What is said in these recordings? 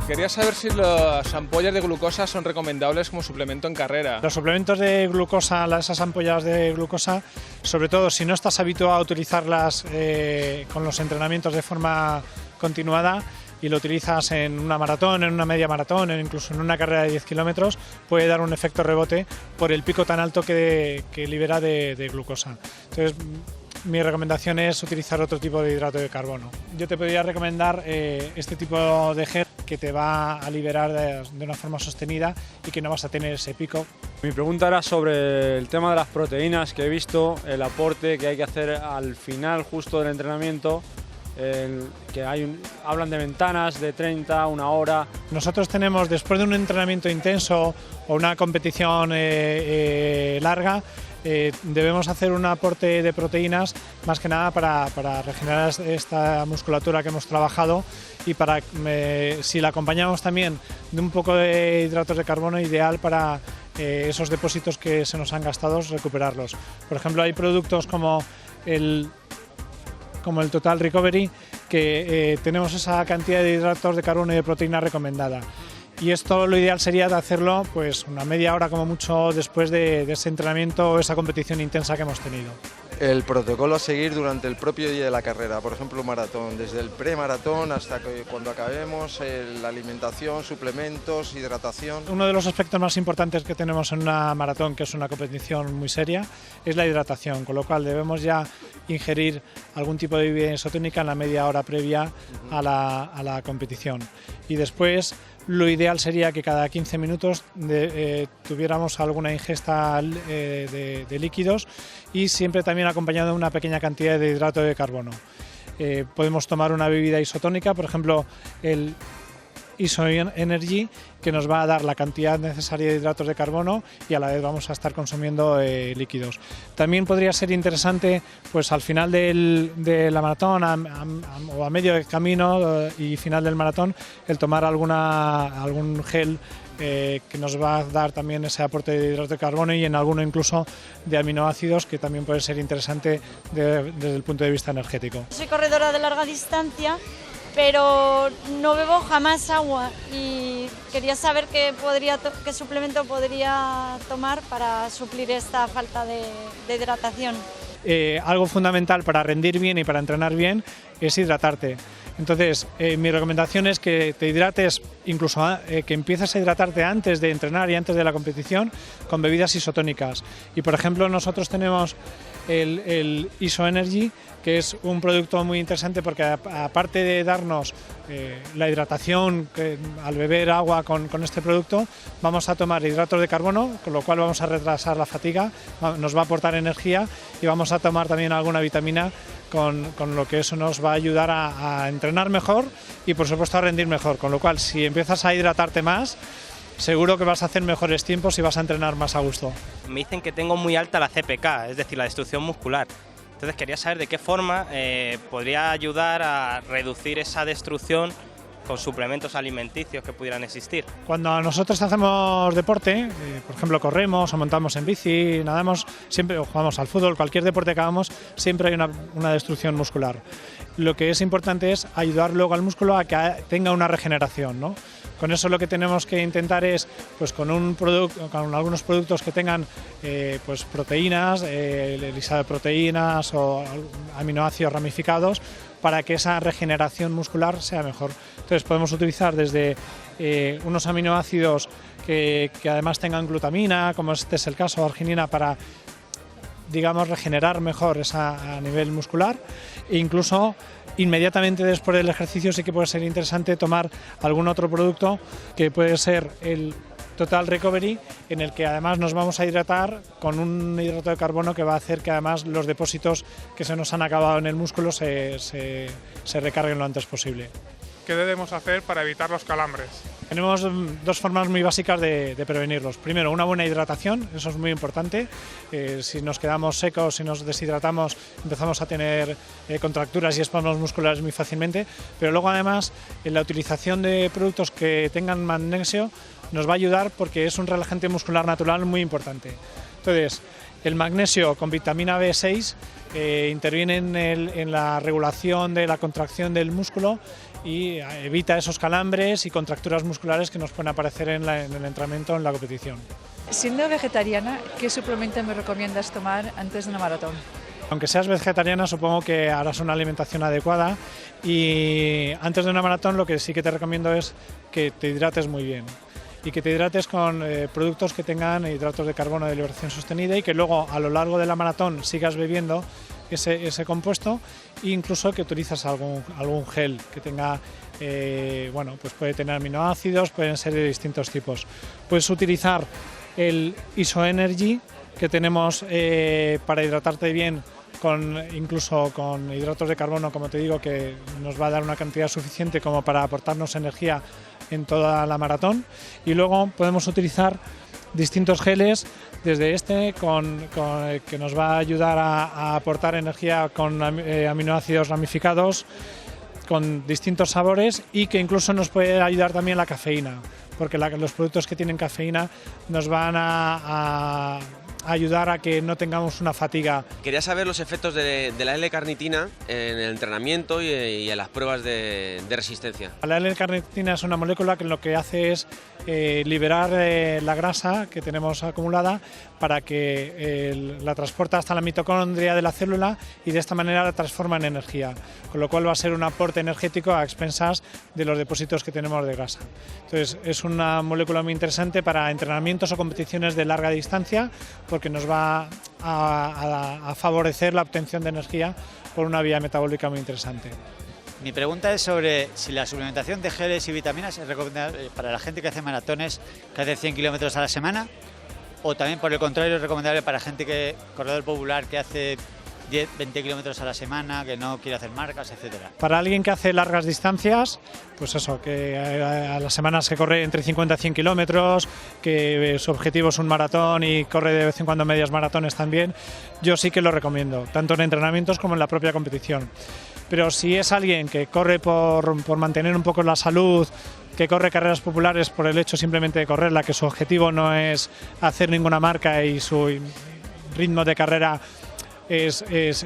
Quería saber si las ampollas de glucosa son recomendables como suplemento en carrera. Los suplementos de glucosa, esas ampollas de glucosa, sobre todo si no estás habituado a utilizarlas con los entrenamientos de forma continuada y lo utilizas en una maratón, en una media maratón, incluso en una carrera de 10 kilómetros, puede dar un efecto rebote por el pico tan alto que libera de glucosa. Entonces, mi recomendación es utilizar otro tipo de hidrato de carbono. Yo te podría recomendar este tipo de gel que te va a liberar de una forma sostenida y que no vas a tener ese pico. Mi pregunta era sobre el tema de las proteínas, que he visto el aporte que hay que hacer al final justo del entrenamiento, hablan de ventanas de 30, una hora. Nosotros tenemos, después de un entrenamiento intenso o una competición larga, debemos hacer un aporte de proteínas más que nada para regenerar esta musculatura que hemos trabajado y para, si la acompañamos también de un poco de hidratos de carbono, ideal para esos depósitos que se nos han gastado, recuperarlos. Por ejemplo, hay productos como el Total Recovery que tenemos esa cantidad de hidratos de carbono y de proteína recomendada. Y esto lo ideal sería de hacerlo pues una media hora como mucho después de ese entrenamiento o esa competición intensa que hemos tenido. El protocolo a seguir durante el propio día de la carrera, por ejemplo un maratón, desde el premaratón hasta cuando acabemos, la alimentación, suplementos, hidratación. Uno de los aspectos más importantes que tenemos en una maratón, que es una competición muy seria, es la hidratación, con lo cual debemos ya ingerir algún tipo de bebida isotónica en la media hora previa a la competición. Y después, lo ideal sería que cada 15 minutos tuviéramos alguna ingesta de líquidos y siempre también acompañado de una pequeña cantidad de hidrato de carbono. Podemos tomar una bebida isotónica, por ejemplo el Iso Energy, que nos va a dar la cantidad necesaria de hidratos de carbono y a la vez vamos a estar consumiendo líquidos. También podría ser interesante, pues al final de la maratón o a medio camino y final del maratón, el tomar algún gel que nos va a dar también ese aporte de hidratos de carbono y en alguno incluso de aminoácidos, que también puede ser interesante desde el punto de vista energético. Soy corredora de larga distancia, pero no bebo jamás agua y quería saber qué suplemento podría tomar para suplir esta falta de hidratación. Algo fundamental para rendir bien y para entrenar bien es hidratarte. Entonces, mi recomendación es que te hidrates, incluso que empieces a hidratarte antes de entrenar y antes de la competición con bebidas isotónicas. Y por ejemplo, nosotros tenemos el Iso Energy, que es un producto muy interesante porque aparte de darnos la hidratación al beber agua con este producto, vamos a tomar hidratos de carbono, con lo cual vamos a retrasar la fatiga, nos va a aportar energía y vamos a tomar también alguna vitamina, con lo que eso nos va a ayudar a entrenar mejor y por supuesto a rendir mejor, con lo cual si empiezas a hidratarte más, seguro que vas a hacer mejores tiempos y vas a entrenar más a gusto. Me dicen que tengo muy alta la CPK, es decir, la destrucción muscular. Entonces quería saber de qué forma podría ayudar a reducir esa destrucción con suplementos alimenticios que pudieran existir. Cuando nosotros hacemos deporte, por ejemplo corremos o montamos en bici, nadamos, siempre o jugamos al fútbol, cualquier deporte que hagamos, siempre hay una destrucción muscular. Lo que es importante es ayudar luego al músculo a que tenga una regeneración, ¿no? Con eso lo que tenemos que intentar es, pues con algunos productos que tengan pues proteínas, lisado de proteínas o aminoácidos ramificados, para que esa regeneración muscular sea mejor. Entonces podemos utilizar desde unos aminoácidos que además tengan glutamina, como este es el caso, arginina, para, digamos, regenerar mejor a nivel muscular, e incluso inmediatamente después del ejercicio sí que puede ser interesante tomar algún otro producto, que puede ser el Total Recovery, en el que además nos vamos a hidratar con un hidrato de carbono que va a hacer que además los depósitos que se nos han acabado en el músculo se recarguen lo antes posible. ¿Qué debemos hacer para evitar los calambres? Tenemos dos formas muy básicas de prevenirlos. Primero, una buena hidratación, eso es muy importante. Si nos quedamos secos, si nos deshidratamos, empezamos a tener contracturas y espasmos musculares muy fácilmente. Pero luego además, la utilización de productos que tengan magnesio nos va a ayudar porque es un relajante muscular natural muy importante. Entonces, El magnesio con vitamina B6 interviene en la regulación de la contracción del músculo y evita esos calambres y contracturas musculares que nos pueden aparecer en el entrenamiento, en la competición. Siendo vegetariana, ¿qué suplemento me recomiendas tomar antes de una maratón? Aunque seas vegetariana, supongo que harás una alimentación adecuada y antes de una maratón lo que sí que te recomiendo es que te hidrates muy bien y que te hidrates con productos que tengan hidratos de carbono de liberación sostenida y que luego a lo largo de la maratón sigas bebiendo ese compuesto e incluso que utilizas algún gel que tenga, pues puede tener aminoácidos, pueden ser de distintos tipos. Puedes utilizar el IsoEnergy que tenemos para hidratarte bien, incluso con hidratos de carbono, como te digo, que nos va a dar una cantidad suficiente como para aportarnos energía en toda la maratón. Y luego podemos utilizar distintos geles, desde que nos va a ayudar a aportar energía con aminoácidos ramificados, con distintos sabores y que incluso nos puede ayudar también la cafeína, porque los productos que tienen cafeína nos van a ayudar a que no tengamos una fatiga. Quería saber los efectos de la L-carnitina en el entrenamiento y en las pruebas de resistencia. La L-carnitina es una molécula que lo que hace es liberar la grasa que tenemos acumulada para que la transporta hasta la mitocondria de la célula y de esta manera la transforma en energía, con lo cual va a ser un aporte energético a expensas de los depósitos que tenemos de grasa. Entonces es una molécula muy interesante para entrenamientos o competiciones de larga distancia porque nos va a favorecer la obtención de energía por una vía metabólica muy interesante. Mi pregunta es sobre si la suplementación de geles y vitaminas es recomendable para la gente que hace maratones, que hace 100 kilómetros a la semana, o también por el contrario es recomendable para gente corredor popular que hace 10, 20 kilómetros a la semana, que no quiere hacer marcas, etcétera. Para alguien que hace largas distancias, pues eso, que a las semanas que corre entre 50 y 100 kilómetros, que su objetivo es un maratón y corre de vez en cuando medias maratones también, yo sí que lo recomiendo, tanto en entrenamientos como en la propia competición. Pero si es alguien que corre por mantener un poco la salud, que corre carreras populares por el hecho simplemente de correrla, que su objetivo no es hacer ninguna marca y su ritmo de carrera es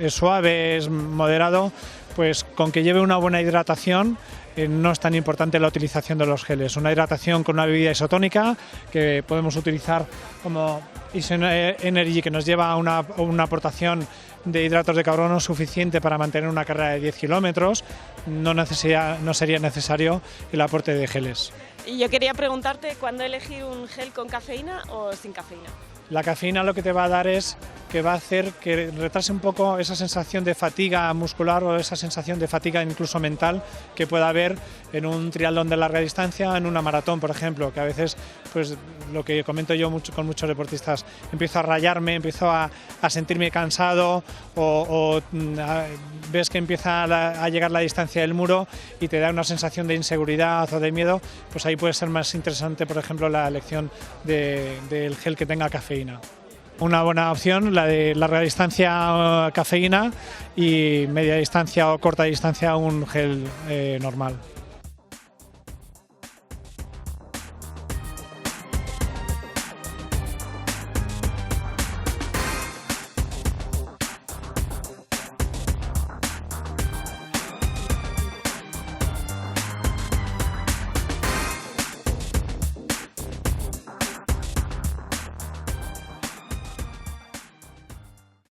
suave, es moderado, pues con que lleve una buena hidratación no es tan importante la utilización de los geles. Una hidratación con una bebida isotónica que podemos utilizar como IsoEnergy, que nos lleva a una aportación de hidratos de carbono suficiente para mantener una carrera de 10 kilómetros, no sería necesario el aporte de geles. Y yo quería preguntarte, ¿cuándo elegir un gel con cafeína o sin cafeína? La cafeína lo que te va a dar es que va a hacer que retrase un poco esa sensación de fatiga muscular o esa sensación de fatiga incluso mental que pueda haber en un triatlón de larga distancia, en una maratón, por ejemplo, que a veces, pues lo que comento yo con muchos deportistas, empiezo a rayarme, empiezo a sentirme cansado o ves que empieza a llegar la distancia del muro y te da una sensación de inseguridad o de miedo, pues ahí puede ser más interesante, por ejemplo, la elección del gel que tenga cafeína. Una buena opción, la de larga distancia cafeína y media distancia o corta distancia un gel normal.